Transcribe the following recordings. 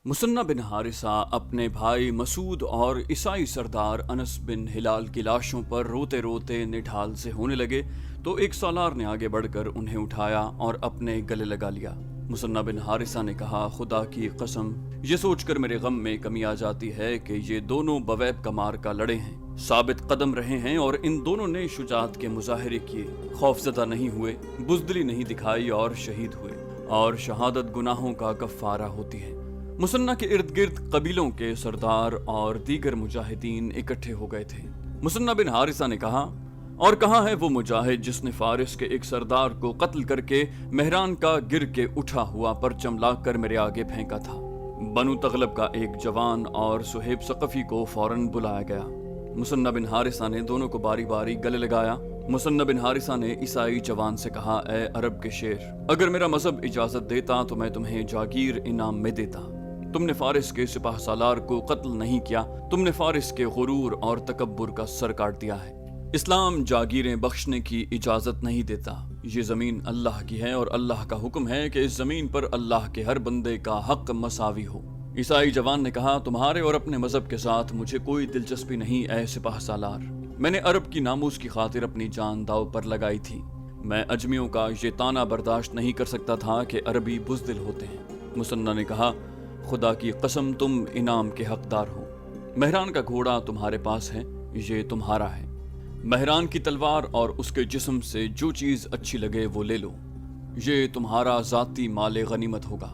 Muthanna बिन हारिसा अपने भाई मसूद और ईसाई सरदार अनस बिन हिलाल की लाशों पर रोते रोते निढाल से होने लगे तो एक सालार ने आगे बढ़कर उन्हें उठाया और अपने गले लगा लिया। मुसन्ना बिन हारिसा ने कहा, खुदा की कसम, ये सोचकर मेरे गम में कमी आ जाती है कि ये दोनों बवैब का मार्का लड़े हैं, साबित कदम रहे हैं और इन दोनों ने शुजात के मुजाहरे किए, खौफजदा नहीं हुए, बुज़दिली नहीं दिखाई और शहीद हुए। और शहादत गुनाहों का कफ़ारा होती है। मुसन्ना के इर्द गिर्द कबीलों के सरदार और दीगर मुजाहिदीन इकट्ठे हो गए थे। मुसन्ना बिन हारिसा ने कहा, और कहाँ है वो मुजाहिद जिसने फारिस के एक सरदार को कत्ल करके मेहरान का गिर के उठा हुआ परचम लाकर मेरे आगे फेंका था। बनु तगलब का एक जवान और सुहेब सकफी को फौरन बुलाया गया। मुसन्ना बिन हारिसा ने दोनों को बारी बारी गले लगाया। मुसन्ना बिन हारिसा ने ईसाई जवान से कहा, ए अरब के शेर, अगर मेरा मजहब इजाजत देता तो मैं तुम्हें जागीर इनाम में देता। तुमने फारिस के सिपाह सालार को कत्ल नहीं किया, तुमने फारिस के गुरूर और तकब्बुर का सर काट दिया है। इस्लाम जागीरें बख्शने की इजाजत नहीं देता। ये जमीन अल्लाह की है और अल्लाह का हुक्म है कि इस जमीन पर अल्लाह के हर बंदे का हक मसावी हो। ईसाई जवान ने कहा, तुम्हारे और अपने मजहब के साथ मुझे कोई दिलचस्पी नहीं ऐ सिपाह सालार। मैंने अरब की नामूस की खातिर अपनी जान दाव पर लगाई थी। मैं अजमियों का ये ताना बर्दाश्त नहीं कर सकता था कि अरबी बुज़दिल होते हैं। मुसन्ना ने कहा, खुदा की कसम, तुम इनाम के हकदार हो। मेहरान का घोड़ा तुम्हारे पास है, ये तुम्हारा है। मेहरान की तलवार और उसके जिस्म से जो चीज़ अच्छी लगे वो ले लो। ये तुम्हारा ज़ाती माले गनीमत होगा।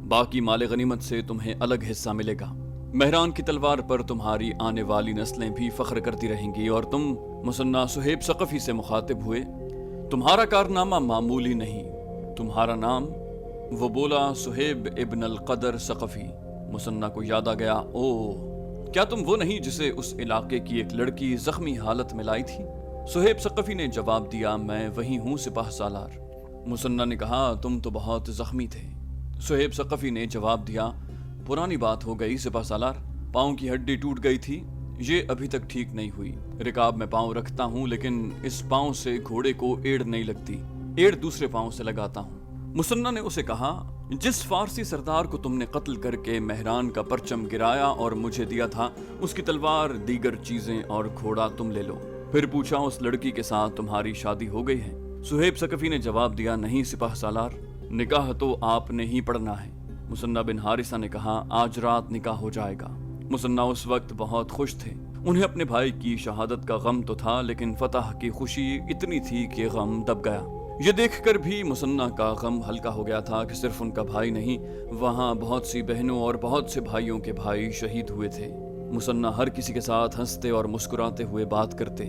बाकी माले गनीमत से तुम्हें अलग हिस्सा मिलेगा। मेहरान की तलवार पर तुम्हारी आने वाली नस्लें भी फख्र करती रहेंगी। और तुम मुसन्ना सुहेब सकफी से मुखातिब हुए, तुम्हारा कारनामा मामूली नहीं, तुम्हारा नाम? वो बोला, सुहेब इब्न अल कदर सकफी। मुसन्ना को याद आ गया, ओह, क्या तुम वो नहीं जिसे उस इलाके की एक लड़की जख्मी हालत में लाई थी? सुहेब सकफी ने जवाब दिया, मैं वही हूँ सिपाह सालार। मुसन्ना ने कहा, तुम तो बहुत जख्मी थे। सुहेब सकफी ने जवाब दिया, पुरानी बात हो गई सिपाह सालार, पाँव की हड्डी टूट गई थी, ये अभी तक ठीक नहीं हुई। रिकाब में पाँव रखता हूँ लेकिन इस पाँव से घोड़े को एड़ नहीं लगती, एड़ दूसरे पाँव से लगाता हूँ। मुसन्ना ने उसे कहा, जिस फारसी सरदार को तुमने कत्ल करके मेहरान का परचम गिराया और मुझे दिया था, उसकी तलवार, दीगर चीजें और घोड़ा तुम ले लो। फिर पूछा, उस लड़की के साथ तुम्हारी शादी हो गई है? सुहेब सकफी ने जवाब दिया, नहीं सिपाह सालार, निकाह तो आपने ही पढ़ना है। मुसन्ना बिन हारिसा ने कहा, आज रात निकाह हो जाएगा। मुसन्ना उस वक्त बहुत खुश थे। उन्हें अपने भाई की शहादत का गम तो था, लेकिन फतह की खुशी इतनी थी कि गम दब गया। ये देखकर भी मुसन्ना का गम हल्का हो गया था कि सिर्फ उनका भाई नहीं, वहाँ बहुत सी बहनों और बहुत से भाइयों के भाई शहीद हुए थे। मुसन्ना हर किसी के साथ हंसते और मुस्कुराते हुए बात करते।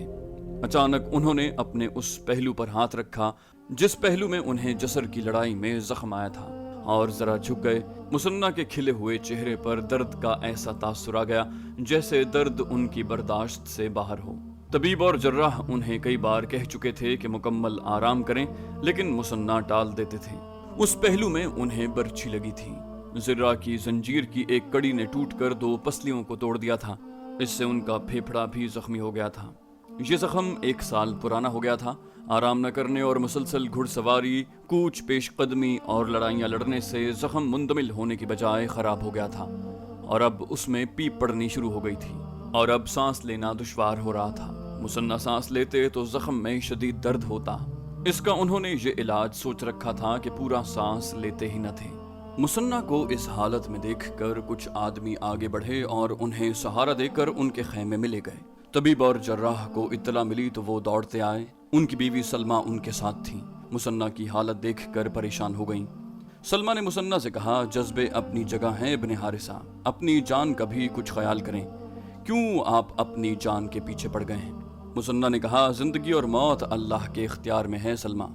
अचानक उन्होंने अपने उस पहलू पर हाथ रखा जिस पहलू में उन्हें जसर की लड़ाई में जख्म आया था, और जरा झुक गए। मुसन्ना के खिले हुए चेहरे पर दर्द का ऐसा तासुर आ गया जैसे दर्द उनकी बर्दाश्त से बाहर हो। तबीब और जर्राह उन्हें कई बार कह चुके थे कि मुकम्मल आराम करें, लेकिन मुसन्ना टाल देते थे। उस पहलू में उन्हें बर्छी लगी थी। जिर्रा की जंजीर की एक कड़ी ने टूटकर 2 पसलियों को तोड़ दिया था। इससे उनका फेफड़ा भी जख्मी हो गया था। ये जख्म 1 साल पुराना हो गया था। आराम न करने और मुसलसल घुड़सवारी, कूच पेशकदमी और लड़ाइयाँ लड़ने से जख्म मुंदमिल होने की बजाय खराब हो गया था, और अब उसमें पीप पड़नी शुरू हो गई थी, और अब सांस लेना दुश्वार हो रहा था। मुसन्ना सांस लेते तो जख्म में शदीद दर्द होता। इसका उन्होंने ये इलाज सोच रखा था कि पूरा सांस लेते ही न थे। मुसन्ना को इस हालत में देखकर कुछ आदमी आगे बढ़े और उन्हें सहारा देकर उनके खैमे में ले गए। तबीब और जर्राह को इत्तला मिली तो वो दौड़ते आए। उनकी बीवी सलमा उनके साथ थी। मुसन्ना की हालत देखकर परेशान हो गईं। सलमा ने मुसन्ना से कहा, जज्बे अपनी जगह हैं इब्ने हारिसा, अपनी जान का भी कुछ ख्याल करें। क्यों आप अपनी जान के पीछे पड़ गए हैं? मुसन्ना ने कहा, जिंदगी और मौत अल्लाह के इख्तियार में है सलमा,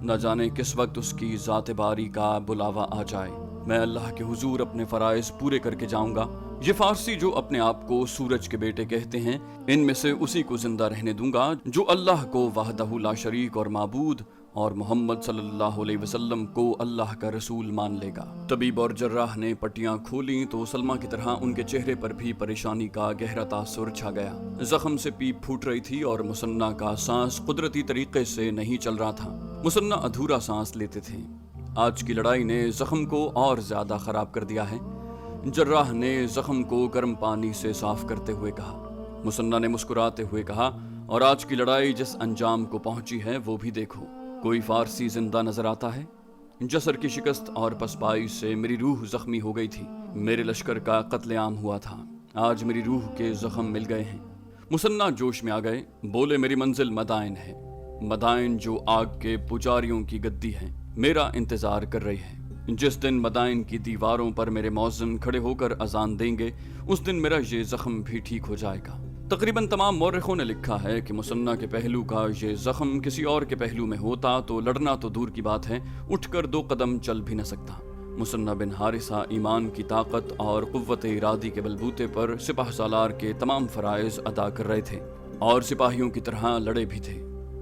न जाने किस वक्त उसकी ज़ात बारी का बुलावा आ जाए। मैं अल्लाह के हुजूर अपने फ़राइज़ पूरे करके जाऊंगा। ये फारसी जो अपने आप को सूरज के बेटे कहते हैं, इनमें से उसी को जिंदा रहने दूंगा जो अल्लाह को वहदहु ला शरीक और माबूद और मोहम्मद सल्लल्लाहु अलैहि वसल्लम को अल्लाह का रसूल मान लेगा। तबीब और जर्राह ने पट्टियां खोली तो सलमा की तरह उनके चेहरे पर भी परेशानी का गहरा तासुर छा गया। जख्म से पीप फूट रही थी और मुसन्ना का सांस कुदरती तरीके से नहीं चल रहा था। मुसन्ना अधूरा सांस लेते थे। आज की लड़ाई ने जख्म को और ज्यादा खराब कर दिया है। जर्राह ने जख्म को गर्म पानी से साफ करते हुए कहा। मुसन्ना ने मुस्कुराते हुए कहा, और आज की लड़ाई जिस अंजाम को पहुंची है वो भी देखो। कोई फारसी जिंदा नजर आता है? जसर की शिकस्त और पसपाई से मेरी रूह जख्मी हो गई थी। मेरे लश्कर का कत्लेआम हुआ था, आज मेरी रूह के जख्म मिल गए हैं। मुसन्ना जोश में आ गए, बोले, मेरी मंजिल मदाइन है। मदाइन जो आग के पुजारियों की गद्दी है, मेरा इंतजार कर रही है। जिस दिन मदाइन की दीवारों पर मेरे मौज़िन खड़े होकर अजान देंगे, उस दिन मेरा ये जख्म भी ठीक हो जाएगा। तकरीबन तमाम मौरखों ने लिखा है कि मुसन्ना के पहलू का ये जख्म किसी और के पहलू में होता तो लड़ना तो दूर की बात है, उठकर 2 कदम चल भी न सकता। मुसन्ना बिन हारिसा ईमान की ताकत और कुव्वत इरादी के बलबूते पर सिपाह सालार के तमाम फराइज अदा कर रहे थे और सिपाहियों की तरह लड़े भी थे।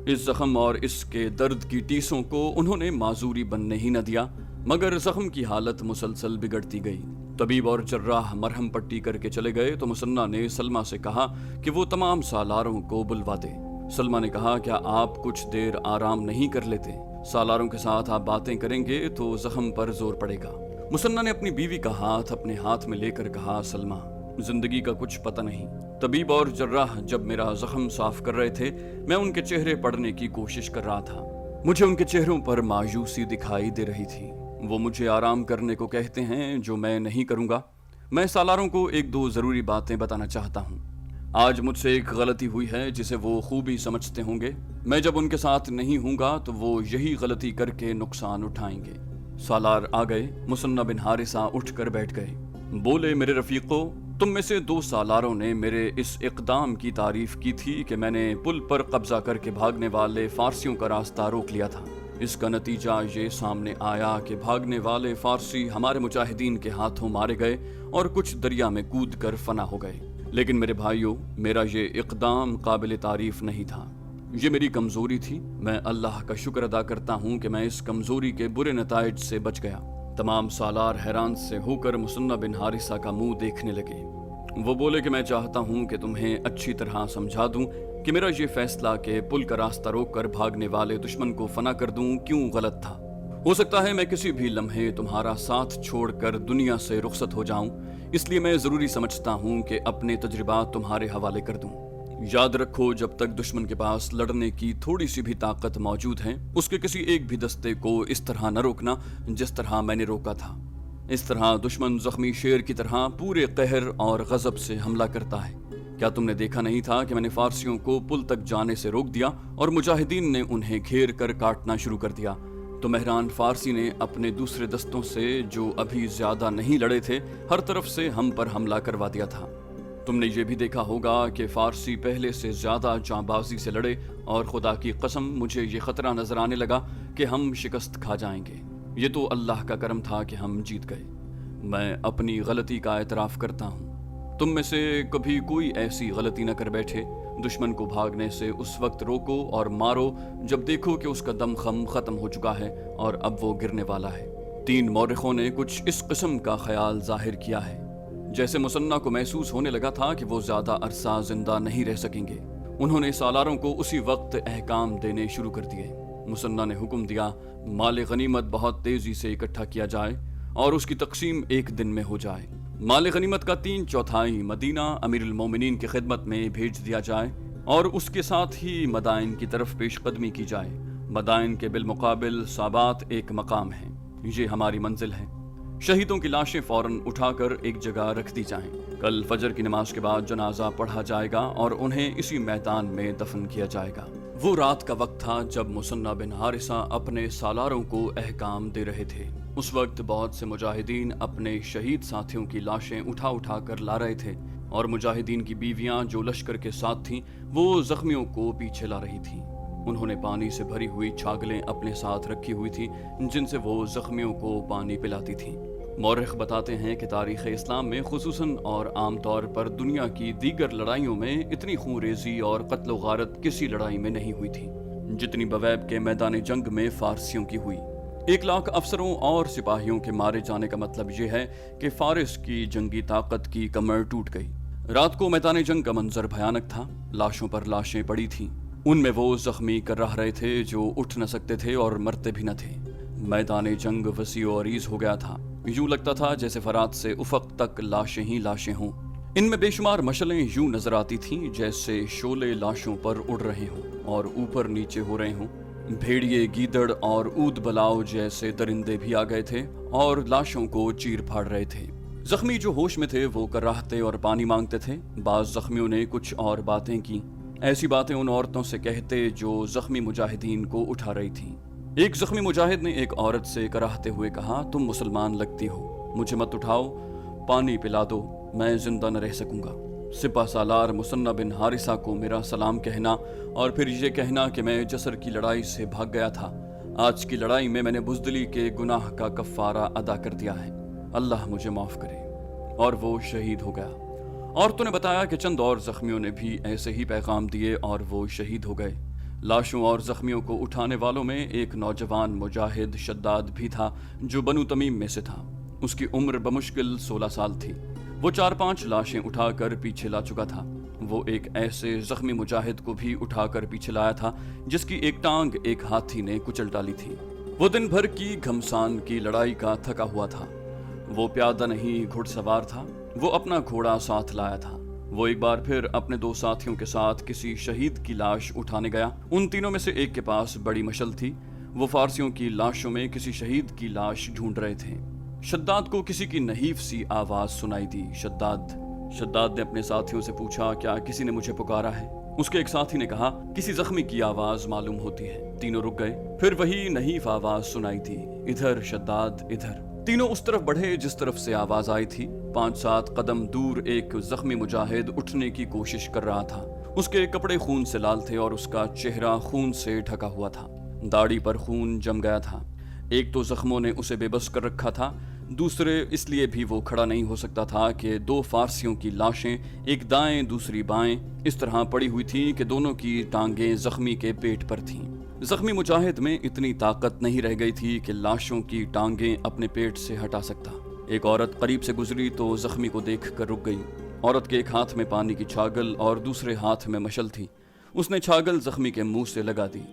इस जख्म और इसके दर्द की टीसों को उन्होंने माजूरी बनने ही न दिया, मगर जख्म की हालत मुसलसल बिगड़ती गई। तबीब और जर्राह मरहम पट्टी करके चले गए तो मुसन्ना ने सलमा से कहा कि वो तमाम सालारों को बुलवा दे। सलमा ने कहा, क्या आप कुछ देर आराम नहीं कर लेते? सालारों के साथ आप बातें करेंगे तो जख्म पर जोर पड़ेगा। मुसन्ना ने अपनी बीवी का हाथ अपने हाथ में लेकर कहा, सलमा, जिंदगी का कुछ पता नहीं। तबीब और जर्राह जब मेरा जख्म साफ कर रहे थे, मैं उनके चेहरे पढ़ने की कोशिश कर रहा था। मुझे उनके चेहरों पर मायूसी दिखाई दे रही थी। वो मुझे आराम करने को कहते हैं, जो मैं नहीं करूंगा। मैं सालारों को 1-2 जरूरी बातें बताना चाहता हूँ। आज मुझसे एक गलती हुई है जिसे वो खूबी समझते होंगे। मैं जब उनके साथ नहीं हूँगा तो वो यही गलती करके नुकसान उठाएंगे। सालार आ गए। मुसन्ना बिन हारिसा उठकर बैठ गए। बोले, मेरे रफीको, तुम में से 2 सालारों ने मेरे इस इक़दाम की तारीफ की थी कि मैंने पुल पर कब्जा करके भागने वाले फारसियों का रास्ता रोक लिया था। इसका नतीजा ये सामने आया कि भागने वाले फारसी हमारे मुजाहिदीन के हाथों मारे गए और कुछ दरिया में कूद कर फना हो गए। लेकिन मेरे भाइयों, मेरा ये इक़दाम काबिल तारीफ नहीं था, ये मेरी कमज़ोरी थी। मैं अल्लाह का शुक्र अदा करता हूँ कि मैं इस कमज़ोरी के बुरे नताइज से बच गया। तमाम सालार हैरान से होकर मुसन्ना बिन हारिसा का मुंह देखने लगे। वो बोले कि मैं चाहता हूँ कि तुम्हें अच्छी तरह समझा दूँ कि मेरा ये फैसला कि पुल का रास्ता रोक कर भागने वाले दुश्मन को फना कर दूँ क्यों गलत था। हो सकता है मैं किसी भी लम्हे तुम्हारा साथ छोड़कर दुनिया से रुखसत हो जाऊं, इसलिए मैं ज़रूरी समझता हूं कि अपने तजुर्बात तुम्हारे हवाले कर दूं। याद रखो, जब तक दुश्मन के पास लड़ने की थोड़ी सी भी ताकत मौजूद है, उसके किसी एक भी दस्ते को इस तरह न रोकना जिस तरह मैंने रोका था। इस तरह दुश्मन जख्मी शेर की तरह पूरे कहर और गजब से हमला करता है। क्या तुमने देखा नहीं था कि मैंने फारसियों को पुल तक जाने से रोक दिया और मुजाहिदीन ने उन्हें घेर कर काटना शुरू कर दिया? तो मेहरान फारसी ने अपने दूसरे दस्तों से, जो अभी ज्यादा नहीं लड़े थे, हर तरफ से हम पर हमला करवा दिया था। तुमने ये भी देखा होगा कि फारसी पहले से ज्यादा जांबाजी से लड़े और खुदा की कसम मुझे ये खतरा नजर आने लगा कि हम शिकस्त खा जाएंगे। ये तो अल्लाह का करम था कि हम जीत गए। मैं अपनी गलती का एतराफ़ करता हूँ। तुम में से कभी कोई ऐसी गलती न कर बैठे। दुश्मन को भागने से उस वक्त रोको और मारो जब देखो कि उसका दम खत्म हो चुका है और अब वो गिरने वाला है। 3 मौरखों ने कुछ इस किस्म का ख्याल जाहिर किया है, जैसे मुसन्ना को महसूस होने लगा था कि वो ज्यादा अरसा जिंदा नहीं रह सकेंगे। उन्होंने सालारों को उसी वक्त अहकाम देने शुरू कर दिए। मुसन्ना ने हुक्म दिया, माल गनीमत बहुत तेजी से इकट्ठा किया जाए और उसकी तकसीम 1 दिन में हो जाए। माल गनीमत का 3/4 मदीना अमीरुल मोमिनीन की खिदमत में भेज दिया जाए और उसके साथ ही मदाइन की तरफ पेशकदमी की जाए। मदाइन के बिलमुकाबिल साबात एक मकाम है, ये हमारी मंजिल है। शहीदों की लाशें फौरन उठाकर एक जगह रख दी जाएं। कल फजर की नमाज के बाद जनाजा पढ़ा जाएगा और उन्हें इसी मैदान में दफन किया जाएगा। वो रात का वक्त था जब मुसन्ना बिन हारिसा अपने सालारों को अहकाम दे रहे थे। उस वक्त बहुत से मुजाहिदीन अपने शहीद साथियों की लाशें उठा कर ला रहे थे और मुजाहिदीन की बीवियां जो लश्कर के साथ थीं, वो जख्मियों को पीछे ला रही थीं। उन्होंने पानी से भरी हुई छागलें अपने साथ रखी हुई थी, जिनसे वो जख्मियों को पानी पिलाती थीं। मौरख बताते हैं कि तारीख़ इस्लाम में खुसूसन और आम तौर पर दुनिया की दीगर लड़ाइयों में इतनी खूनरेज़ी और कत्ल गारत किसी लड़ाई में नहीं हुई थी जितनी बवैब के मैदान जंग में फारसियों की हुई। 1 लाख अफसरों और सिपाहियों के मारे जाने का मतलब यह है कि फारिस की जंगी ताकत की कमर टूट गई। रात को मैदान जंग का मंजर भयानक था। लाशों पर लाशें पड़ी थीं। उनमें वो जख्मी कर्राह रहे थे जो उठ न सकते थे और मरते भी न थे। मैदान जंग वसी और अरीज हो गया था। यूं लगता था जैसे फरात से उफक तक लाशें ही लाशें हों। इनमें बेशुमार मशलें यूं नजर आती थीं जैसे शोले लाशों पर उड़ रहे हों और ऊपर नीचे हो रहे हों। भेड़िए, गीदड़ और ऊद बलाव जैसे दरिंदे भी आ गए थे और लाशों को चीर फाड़ रहे थे। जख्मी जो होश में थे वो कराहते और पानी मांगते थे। बाज जख्मियों ने कुछ और बातें की, ऐसी बातें उन औरतों से कहते जो जख्मी मुजाहिदीन को उठा रही थीं। एक जख्मी मुजाहिद ने एक औरत से कराहते हुए कहा, तुम मुसलमान लगती हो, मुझे मत उठाओ, पानी पिला दो, मैं जिंदा न रह सकूंगा। सिपा सालार मुसन्ना बिन हारिसा को मेरा सलाम कहना और फिर ये कहना कि मैं जसर की लड़ाई से भाग गया था। आज की लड़ाई में मैंने बुज़दिली के गुनाह का कफ़ारा अदा कर दिया है, अल्लाह मुझे माफ़ करे। और वो शहीद हो गया। औरतों ने बताया कि चंद और जख्मियों ने भी ऐसे ही पैगाम दिए और वो शहीद हो गए। लाशों और जख्मियों को उठाने वालों में एक नौजवान मुजाहिद शद्दाद भी था जो बनु तमीम में से था। उसकी उम्र बमुश्किल 16 साल थी। वो 4-5 लाशें उठाकर पीछे ला चुका था। वो एक ऐसे जख्मी मुजाहिद को भी उठाकर पीछे लाया था जिसकी एक टांग एक हाथी ने कुचल डाली थी। वो दिन भर की घमसान की लड़ाई का थका हुआ था। वो प्यादा नहीं घुड़सवार था। वो अपना घोड़ा साथ लाया था। वो एक बार फिर अपने 2 साथियों के साथ किसी शहीद की लाश उठाने गया। उन तीनों में से एक के पास बड़ी मशल थी। वो फारसियों की लाशों में किसी शहीद की लाश ढूंढ रहे थे। शद्दाद को किसी की नहीफ सी आवाज सुनाई दी। शद्दाद ने अपने साथियों से पूछा, क्या किसी ने मुझे पुकारा है? उसके एक साथी ने कहा, किसी जख्मी की आवाज मालूम होती है। तीनों रुक गए। फिर वही नहीफ आवाज सुनाई दी, इधर शद्दाद, इधर। तीनों उस तरफ बढ़े जिस तरफ से आवाज आई थी। 5-7 कदम दूर एक जख्मी मुजाहिद उठने की कोशिश कर रहा था। उसके कपड़े खून से लाल थे और उसका चेहरा खून से ढका हुआ था। दाढ़ी पर खून जम गया था। एक तो जख्मों ने उसे बेबस कर रखा था, दूसरे इसलिए भी वो खड़ा नहीं हो सकता था कि 2 फारसियों की लाशें, एक दाएं दूसरी बाएं, इस तरह पड़ी हुई थी कि दोनों की टांगें जख्मी के पेट पर थीं। जख्मी मुजाहिद में इतनी ताकत नहीं रह गई थी कि लाशों की टांगें अपने पेट से हटा सकता। एक औरत करीब से गुजरी तो जख्मी को देख कर रुक गई। औरत के एक हाथ में पानी की छागल और दूसरे हाथ में मशल थी। उसने छागल जख्मी के मुंह से लगा दी।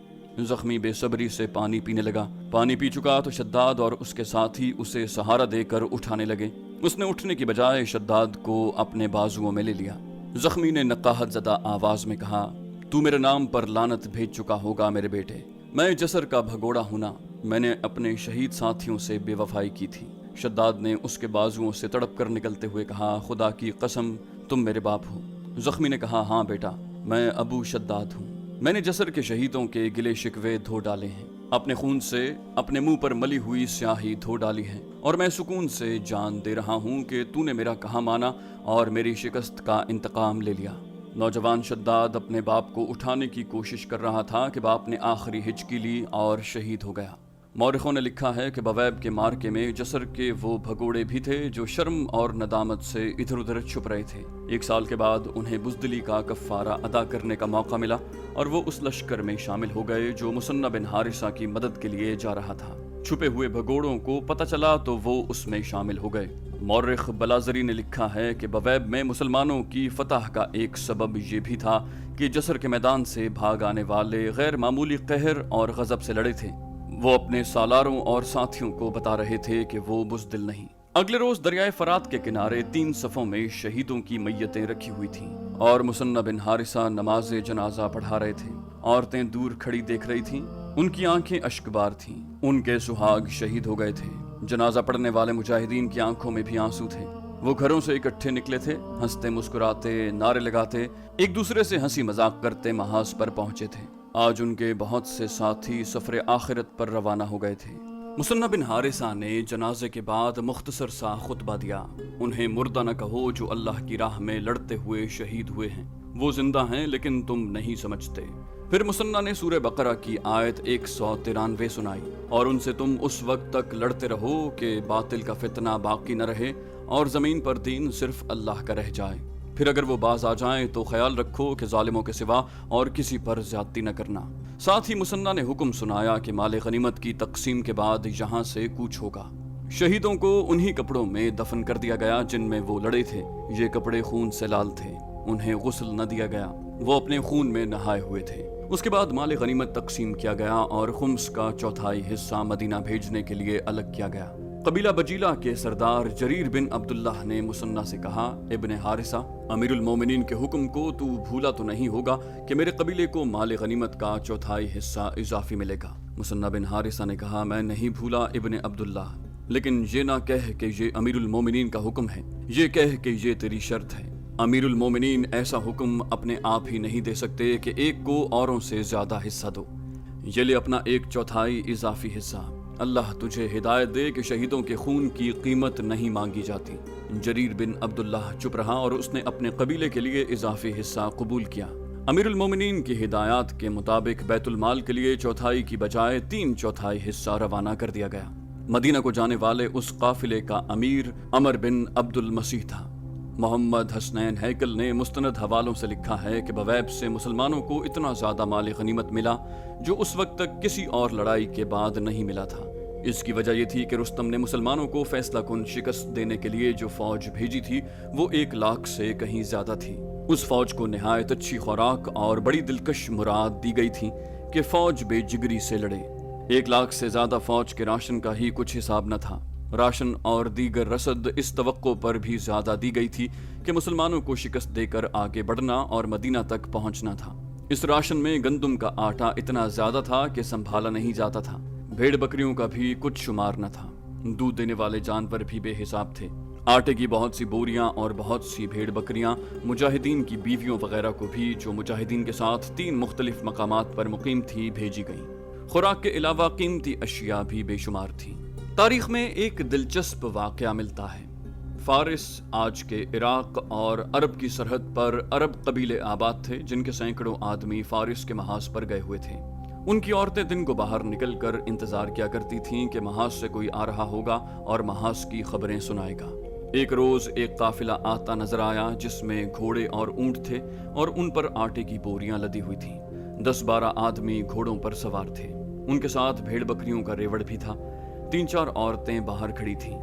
जख्मी बेसब्री से पानी पीने लगा। पानी पी चुका तो शद्दाद और उसके साथी उसे सहारा देकर उठाने लगे। उसने उठने की बजाय शद्दाद को अपने बाजुओं में ले लिया। जख्मी ने नकाहत ज़दा आवाज में कहा, तू मेरे नाम पर लानत भेज चुका होगा मेरे बेटे। मैं जसर का भगोड़ा हूं ना, मैंने अपने शहीद साथियों से बेवफाई की थी। शद्दाद ने उसके बाजुओं से तड़प कर निकलते हुए कहा, खुदा की कसम तुम मेरे बाप हो। जख्मी ने कहा, हाँ बेटा, मैं अबू शद्दाद हूँ। मैंने जसर के शहीदों के गिले शिकवे धो डाले हैं, अपने खून से अपने मुंह पर मली हुई स्याही धो डाली है, और मैं सुकून से जान दे रहा हूँ कि तूने मेरा कहा माना और मेरी शिकस्त का इंतकाम ले लिया। नौजवान शद्दाद अपने बाप को उठाने की कोशिश कर रहा था कि बाप ने आखिरी हिचकी ली और शहीद हो गया। मौरखों ने लिखा है कि बवैब के मार्के में जसर के वो भगोड़े भी थे जो शर्म और नदामत से इधर उधर छुप रहे थे। 1 साल के बाद उन्हें बुज़दिली का कफ़ारा अदा करने का मौका मिला और वो उस लश्कर में शामिल हो गए जो मुसन्ना बिन हारिसा की मदद के लिए जा रहा था। छुपे हुए भगोड़ों को पता चला तो वो उसमें शामिल हो गए। मौरख बलाजरी ने लिखा है कि बवैब में मुसलमानों की फतह का एक सबब ये भी था कि जसर के मैदान से भाग आने वाले गैर मामूली कहर और गजब से लड़े थे। वो अपने सालारों और साथियों को बता रहे थे कि वो बुज़दिल नहीं। अगले रोज दरियाए फरात के किनारे 3 सफ़ों में शहीदों की मैयतें रखी हुई थीं और मुसन्ना बिन हारिसा नमाज जनाजा पढ़ा रहे थे। औरतें दूर खड़ी देख रही थीं, उनकी आंखें अश्कबार थीं। उनके सुहाग शहीद हो गए थे। जनाजा पढ़ने वाले मुजाहिदीन की आंखों में भी आंसू थे। वो घरों से इकट्ठे निकले थे, हंसते मुस्कुराते, नारे लगाते, एक दूसरे से हंसी मजाक करते महाज पर पहुंचे थे। आज उनके बहुत से साथी सफर आखिरत पर रवाना हो गए थे। मुसन्ना बिन हारिसा ने जनाजे के बाद मुख्तसर सा खुतबा दिया। उन्हें मुर्दा न कहो जो अल्लाह की राह में लड़ते हुए शहीद हुए हैं, वो जिंदा हैं लेकिन तुम नहीं समझते। फिर मुसन्ना ने सूरह बकरा की आयत 193 सुनाई और उनसे तुम उस वक्त तक लड़ते रहो कि बातिल का फितना बाकी न रहे और जमीन पर दीन सिर्फ अल्लाह का रह जाए। फिर अगर वो बाज आ जाएं तो ख्याल रखो कि जालिमों के सिवा और किसी पर ज्यादती न करना। साथ ही मुसन्ना ने हुक्म सुनाया कि माले गनीमत की तकसीम के बाद यहाँ से कूच होगा। शहीदों को उन्हीं कपड़ों में दफन कर दिया गया जिनमें वो लड़े थे। ये कपड़े खून से लाल थे। उन्हें गुस्ल न दिया गया, वो अपने खून में नहाए हुए थे। उसके बाद माले गनीमत तकसीम किया गया और खुम्स का 1/4 हिस्सा मदीना भेजने के लिए अलग किया गया। قبیلہ بجیلہ کے سردار جریر بن عبداللہ نے مثنہ سے کہا، ابن حارثہ، امیر المومنین کے حکم کو تو بھولا تو نہیں ہوگا کہ میرے قبیلے کو مال غنیمت کا 1/4 حصہ اضافی ملے گا؟ مثنہ بن حارثہ نے کہا، میں نہیں بھولا ابن عبداللہ، لیکن یہ نہ کہہ کہ یہ امیر المومنین کا حکم ہے، یہ کہہ کہ یہ تیری شرط ہے۔ امیر المومنین ایسا حکم اپنے آپ ہی نہیں دے سکتے کہ ایک کو اوروں سے زیادہ حصہ دو۔ یہ لے اپنا 1/4 اضافی حصہ۔ اللہ تجھے ہدایت دے کہ شہیدوں کے خون کی قیمت نہیں مانگی جاتی۔ جریر بن عبداللہ چپ رہا اور اس نے اپنے قبیلے کے لیے اضافی حصہ قبول کیا۔ امیر المومنین کی ہدایات کے مطابق بیت المال کے لیے 1/4 کی بجائے 3/4 حصہ روانہ کر دیا گیا۔ مدینہ کو جانے والے اس قافلے کا امیر عمر بن عبد المسیح تھا۔ محمد حسنین ہیکل نے مستند حوالوں سے لکھا ہے کہ بویب سے مسلمانوں کو اتنا زیادہ مال غنیمت ملا جو اس وقت تک کسی اور لڑائی کے بعد نہیں ملا تھا۔ اس کی وجہ یہ تھی کہ رستم نے مسلمانوں کو فیصلہ کن شکست دینے کے لیے جو فوج بھیجی تھی وہ 1 لاکھ سے کہیں زیادہ تھی۔ اس فوج کو نہایت اچھی خوراک اور بڑی دلکش مراد دی گئی تھی کہ فوج بے جگری سے لڑے۔ 1 لاکھ سے زیادہ فوج کے راشن کا ہی کچھ حساب نہ تھا۔ راشن اور دیگر رسد اس توقع پر بھی زیادہ دی گئی تھی کہ مسلمانوں کو شکست دے کر آگے بڑھنا اور مدینہ تک پہنچنا تھا۔ اس راشن میں گندم کا آٹا اتنا زیادہ تھا کہ سنبھالا نہیں جاتا تھا۔ بھیڑ بکریوں کا بھی کچھ شمار نہ تھا۔ دودھ دینے والے جانور بھی بے حساب تھے۔ آٹے کی بہت سی بوریاں اور بہت سی بھیڑ بکریاں مجاہدین کی بیویوں وغیرہ کو بھی، جو مجاہدین کے ساتھ 3 مختلف مقامات پر مقیم تھی، بھیجی گئیں۔ خوراک کے علاوہ قیمتی اشیاء بھی بے شمار تھیں۔ تاریخ میں ایک دلچسپ واقعہ ملتا ہے۔ فارس، آج کے عراق اور عرب کی سرحد پر عرب قبیلے آباد تھے جن کے سینکڑوں آدمی فارس کے محاذ پر گئے ہوئے تھے۔ ان کی عورتیں دن کو باہر نکل کر انتظار کیا کرتی تھیں کہ محاذ سے کوئی آ رہا ہوگا اور محاذ کی خبریں سنائے گا۔ ایک روز ایک قافلہ آتا نظر آیا جس میں گھوڑے اور اونٹ تھے اور ان پر آٹے کی بوریاں لدی ہوئی تھیں۔ 10-12 آدمی گھوڑوں پر سوار تھے۔ ان کے ساتھ بھیڑ بکریوں کا ریوڑ بھی تھا۔ 3-4 عورتیں باہر کھڑی تھیں۔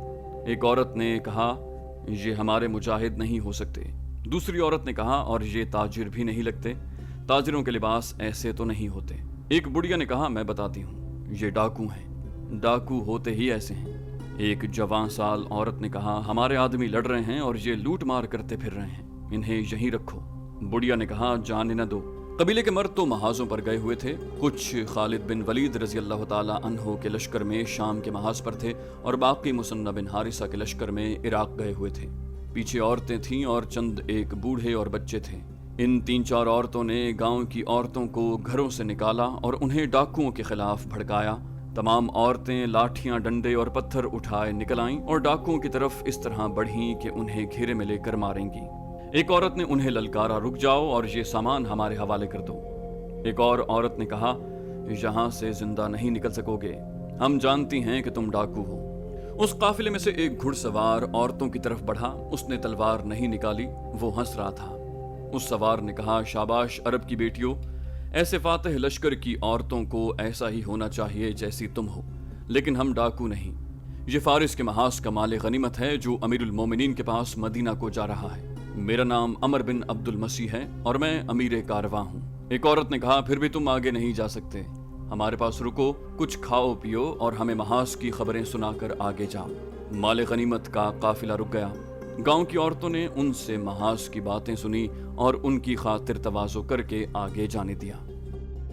ایک عورت نے کہا، یہ ہمارے مجاہد نہیں ہو سکتے۔ دوسری عورت نے کہا، اور یہ تاجر بھی نہیں لگتے، تاجروں کے لباس ایسے تو نہیں ہوتے۔ ایک بڑھیا نے کہا، میں بتاتی ہوں، یہ ڈاکو ہیں، ڈاکو ہوتے ہی ایسے ہیں۔ ایک جوان سال عورت نے کہا، ہمارے آدمی لڑ رہے ہیں اور یہ لوٹ مار کرتے پھر رہے ہیں، انہیں یہیں رکھو۔ بڑھیا نے کہا، جانے نہ دو۔ قبیلے کے مرد تو محاذوں پر گئے ہوئے تھے۔ کچھ خالد بن ولید رضی اللہ تعالیٰ عنہ کے لشکر میں شام کے محاذ پر تھے اور باقی مثنہ بن حارثہ کے لشکر میں عراق گئے ہوئے تھے۔ پیچھے عورتیں تھیں اور چند ایک بوڑھے اور بچے تھے۔ ان 3-4 عورتوں نے گاؤں کی عورتوں کو گھروں سے نکالا اور انہیں ڈاکوؤں کے خلاف بھڑکایا۔ تمام عورتیں لاٹھیاں، ڈنڈے اور پتھر اٹھائے نکل آئیں اور ڈاکوؤں کی طرف اس طرح بڑھیں کہ انہیں گھیرے میں لے کر ماریں گی۔ ایک عورت نے انہیں للکارا، رک جاؤ اور یہ سامان ہمارے حوالے کر دو۔ ایک اور عورت نے کہا، یہاں سے زندہ نہیں نکل سکو گے، ہم جانتی ہیں کہ تم ڈاکو ہو۔ اس قافلے میں سے ایک گھڑ سوار عورتوں کی طرف بڑھا۔ اس نے تلوار نہیں نکالی، وہ ہنس رہا تھا۔ اس سوار نے کہا، شاباش عرب کی بیٹیوں، ایسے فاتح لشکر کی عورتوں کو ایسا ہی ہونا چاہیے جیسی تم ہو، لیکن ہم ڈاکو نہیں۔ یہ فارس کے محاذ کا مال غنیمت ہے جو امیر المومنین کے پاس مدینہ کو جا رہا ہے۔ میرا نام عمر بن عبد المسیح ہے اور میں امیر کارواں ہوں۔ ایک عورت نے کہا، پھر بھی تم آگے نہیں جا سکتے، ہمارے پاس رکو، کچھ کھاؤ پیو اور ہمیں محاذ کی خبریں سنا کر آگے جاؤ۔ مال غنیمت کا قافلہ رک گیا۔ گاؤں کی عورتوں نے ان سے محاذ کی باتیں سنی اور ان کی خاطر تواضع کر کے آگے جانے دیا۔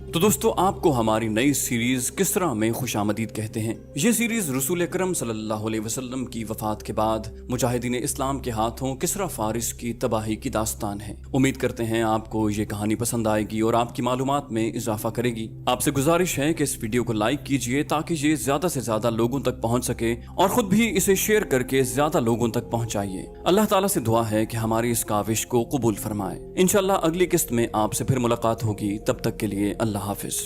تو دوستو، آپ کو ہماری نئی سیریز کسرا میں خوش آمدید کہتے ہیں۔ یہ سیریز رسول اکرم صلی اللہ علیہ وسلم کی وفات کے بعد مجاہدین اسلام کے ہاتھوں کسرا فارس کی تباہی کی داستان ہے۔ امید کرتے ہیں آپ کو یہ کہانی پسند آئے گی اور آپ کی معلومات میں اضافہ کرے گی۔ آپ سے گزارش ہے کہ اس ویڈیو کو لائک کیجئے تاکہ یہ زیادہ سے زیادہ لوگوں تک پہنچ سکے، اور خود بھی اسے شیئر کر کے زیادہ لوگوں تک پہنچائیے۔ اللہ تعالیٰ سے دعا ہے کہ ہماری اس کاوش کو قبول فرمائے۔ انشاءاللہ اگلی قسط میں آپ سے پھر ملاقات ہوگی، تب تک کے لیے اللہ حافظ۔